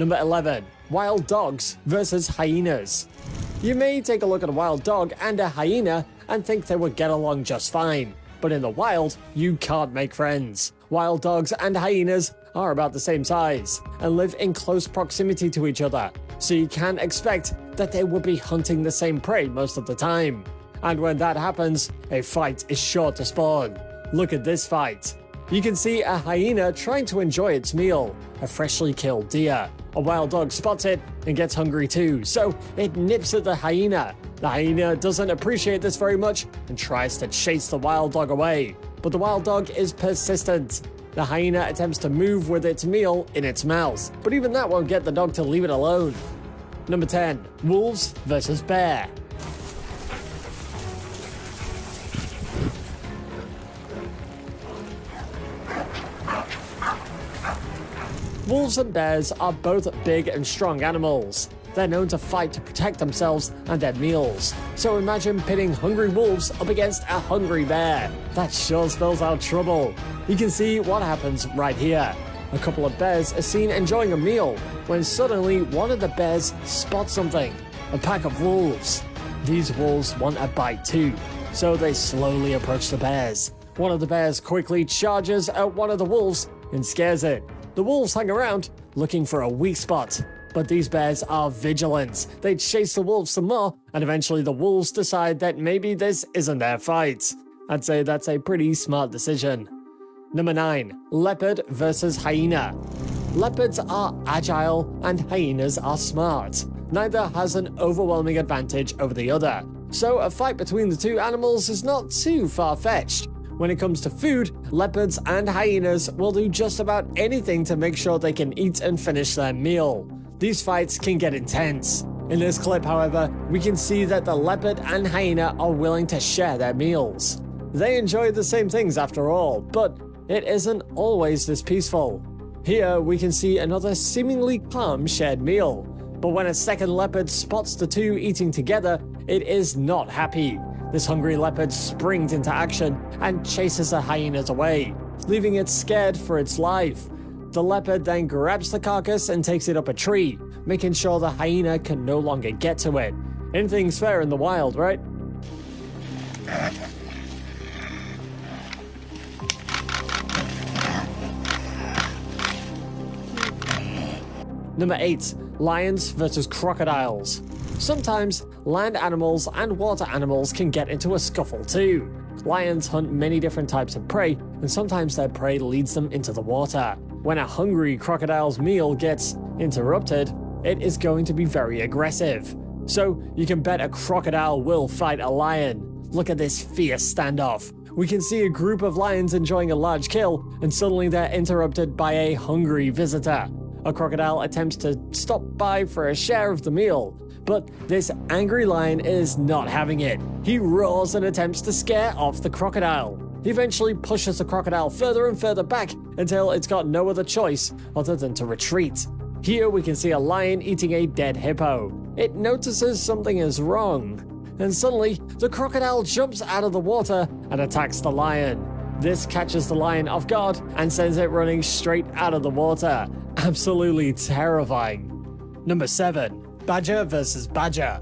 Number 11. Wild dogs versus hyenas. You may take a look at a wild dog and a hyena and think they would get along just fine, but in the wild, you can't make friends. Wild dogs and hyenas are about the same size and live in close proximity to each other, so you can expect that they will be hunting the same prey most of the time. And when that happens, a fight is sure to spawn. Look at this fight. You can see a hyena trying to enjoy its meal, a freshly killed deer. A wild dog spots it and gets hungry too, so it nips at the hyena. The hyena doesn't appreciate this very much and tries to chase the wild dog away, but the wild dog is persistent. The hyena attempts to move with its meal in its mouth, but even that won't get the dog to leave it alone. Number 10. Wolves versus bear. Wolves and bears are both big and strong animals. They're known to fight to protect themselves and their meals. So imagine pitting hungry wolves up against a hungry bear. That sure spells out trouble. You can see what happens right here. A couple of bears are seen enjoying a meal when suddenly one of the bears spots something. A pack of wolves. These wolves want a bite too, so they slowly approach the bears. One of the bears quickly charges at one of the wolves and scares it. The wolves hang around, looking for a weak spot. But these bears are vigilant. They chase the wolves some more, and eventually the wolves decide that maybe this isn't their fight. I'd say that's a pretty smart decision. Number 9. Leopard versus hyena. Leopards are agile and hyenas are smart. Neither has an overwhelming advantage over the other. So a fight between the two animals is not too far-fetched. When it comes to food, leopards and hyenas will do just about anything to make sure they can eat and finish their meal. These fights can get intense. In this clip, however, we can see that the leopard and hyena are willing to share their meals. They enjoy the same things after all, but it isn't always this peaceful. Here we can see another seemingly calm shared meal, but when a second leopard spots the two eating together, it is not happy. This hungry leopard springs into action and chases the hyenas away, leaving it scared for its life. The leopard then grabs the carcass and takes it up a tree, making sure the hyena can no longer get to it. Anything's fair in the wild, right? Number 8. Lions versus crocodiles. Sometimes, land animals and water animals can get into a scuffle too. Lions hunt many different types of prey, and sometimes their prey leads them into the water. When a hungry crocodile's meal gets interrupted, it is going to be very aggressive. So you can bet a crocodile will fight a lion. Look at this fierce standoff. We can see a group of lions enjoying a large kill, and suddenly they're interrupted by a hungry visitor. A crocodile attempts to stop by for a share of the meal, but this angry lion is not having it. He roars and attempts to scare off the crocodile. He eventually pushes the crocodile further and further back until it's got no other choice other than to retreat. Here we can see a lion eating a dead hippo. It notices something is wrong, and suddenly the crocodile jumps out of the water and attacks the lion. This catches the lion off guard and sends it running straight out of the water. Absolutely terrifying. Number 7. Badger versus badger.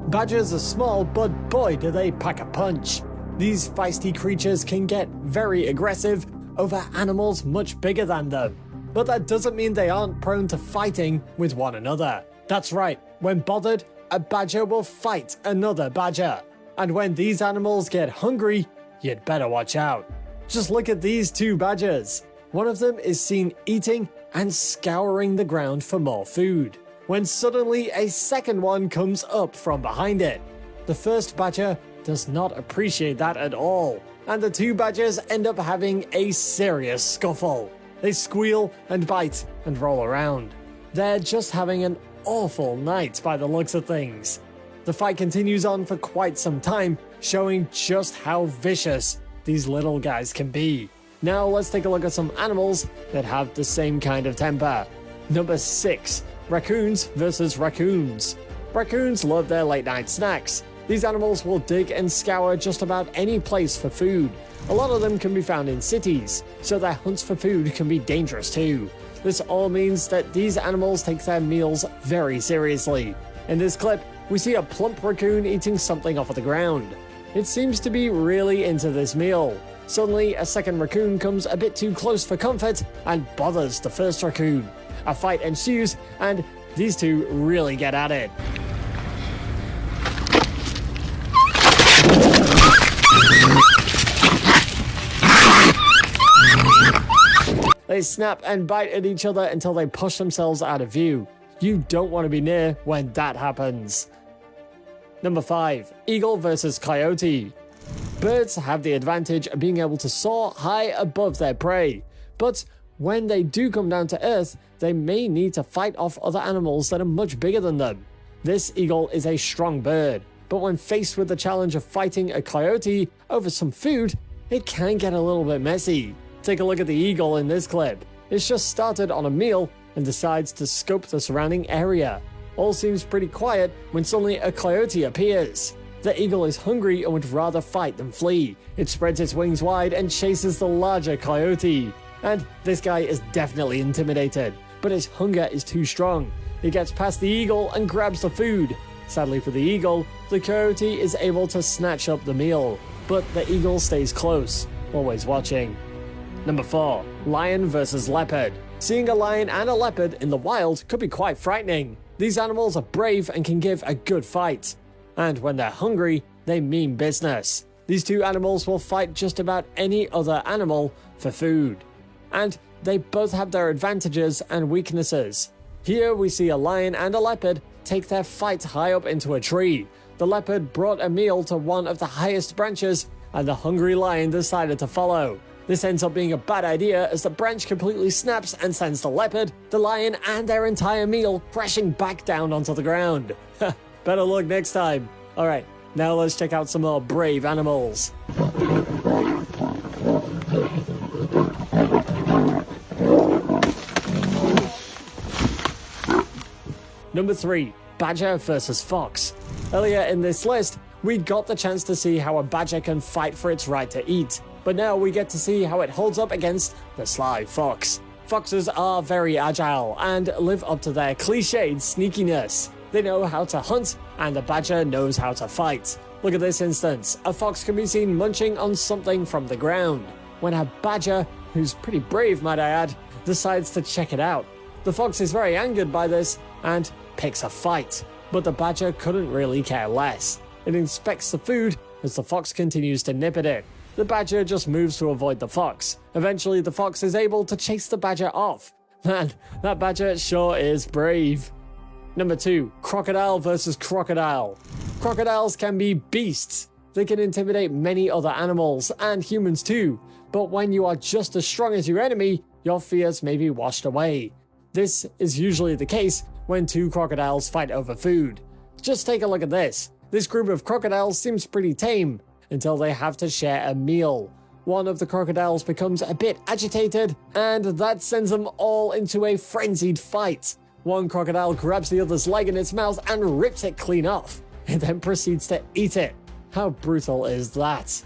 Badgers are small, but boy do they pack a punch. These feisty creatures can get very aggressive over animals much bigger than them. But that doesn't mean they aren't prone to fighting with one another. That's right, when bothered, a badger will fight another badger. And when these animals get hungry, you'd better watch out. Just look at these two badgers. One of them is seen eating and scouring the ground for more food, when suddenly a second one comes up from behind it. The first badger does not appreciate that at all, and the two badgers end up having a serious scuffle. They squeal and bite and roll around. They're just having an awful night by the looks of things. The fight continues on for quite some time, showing just how vicious these little guys can be. Now let's take a look at some animals that have the same kind of temper. Number 6. Raccoons versus raccoons. Raccoons love their late night snacks. These animals will dig and scour just about any place for food. A lot of them can be found in cities, so their hunts for food can be dangerous too. This all means that these animals take their meals very seriously. In this clip, we see a plump raccoon eating something off of the ground. It seems to be really into this meal. Suddenly, a second raccoon comes a bit too close for comfort and bothers the first raccoon. A fight ensues, and these two really get at it. They snap and bite at each other until they push themselves out of view. You don't want to be near when that happens. Number 5. Eagle versus Coyote. Birds have the advantage of being able to soar high above their prey, but when they do come down to earth, they may need to fight off other animals that are much bigger than them. This eagle is a strong bird, but when faced with the challenge of fighting a coyote over some food, it can get a little bit messy. Take a look at the eagle in this clip. It's just started on a meal and decides to scope the surrounding area. All seems pretty quiet when suddenly a coyote appears. The eagle is hungry and would rather fight than flee. It spreads its wings wide and chases the larger coyote. And this guy is definitely intimidated, but his hunger is too strong. He gets past the eagle and grabs the food. Sadly for the eagle, the coyote is able to snatch up the meal, but the eagle stays close, always watching. Number 4. Lion versus Leopard. Seeing a lion and a leopard in the wild could be quite frightening. These animals are brave and can give a good fight. And when they're hungry, they mean business. These two animals will fight just about any other animal for food. And they both have their advantages and weaknesses. Here we see a lion and a leopard take their fight high up into a tree. The leopard brought a meal to one of the highest branches, and the hungry lion decided to follow. This ends up being a bad idea as the branch completely snaps and sends the leopard, the lion, and their entire meal crashing back down onto the ground. Better luck next time. Alright, now let's check out some more brave animals. Number 3. Badger versus Fox. Earlier in this list, we got the chance to see how a badger can fight for its right to eat, but now we get to see how it holds up against the sly fox. Foxes are very agile and live up to their cliched sneakiness. They know how to hunt, and the badger knows how to fight. Look at this instance. A fox can be seen munching on something from the ground, when a badger, who's pretty brave might I add, decides to check it out. The fox is very angered by this and picks a fight, but the badger couldn't really care less. It inspects the food as the fox continues to nip at it. The badger just moves to avoid the fox. Eventually, the fox is able to chase the badger off. Man, that badger sure is brave. Number 2. Crocodile versus crocodile. Crocodiles can be beasts. They can intimidate many other animals, and humans too. But when you are just as strong as your enemy, your fears may be washed away. This is usually the case when two crocodiles fight over food. Just take a look at this. This group of crocodiles seems pretty tame, until they have to share a meal. One of the crocodiles becomes a bit agitated, and that sends them all into a frenzied fight. One crocodile grabs the other's leg in its mouth and rips it clean off. It then proceeds to eat it. How brutal is that?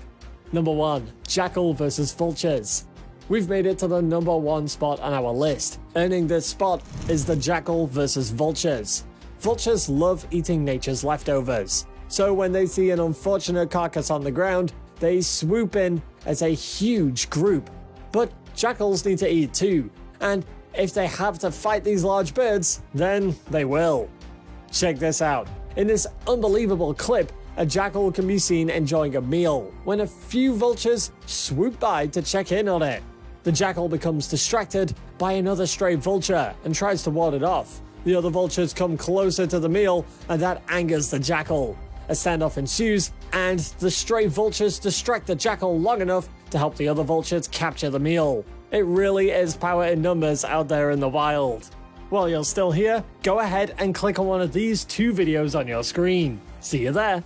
Number 1. Jackal versus vultures. We've made it to the number 1 spot on our list. Earning this spot is the jackal versus vultures. Vultures love eating nature's leftovers. So when they see an unfortunate carcass on the ground, they swoop in as a huge group. But jackals need to eat too, and if they have to fight these large birds, then they will. Check this out. In this unbelievable clip, a jackal can be seen enjoying a meal when a few vultures swoop by to check in on it. The jackal becomes distracted by another stray vulture and tries to ward it off. The other vultures come closer to the meal, and that angers the jackal. A standoff ensues, and the stray vultures distract the jackal long enough to help the other vultures capture the meal. It really is power in numbers out there in the wild. While you're still here, go ahead and click on one of these 2 videos on your screen. See you there!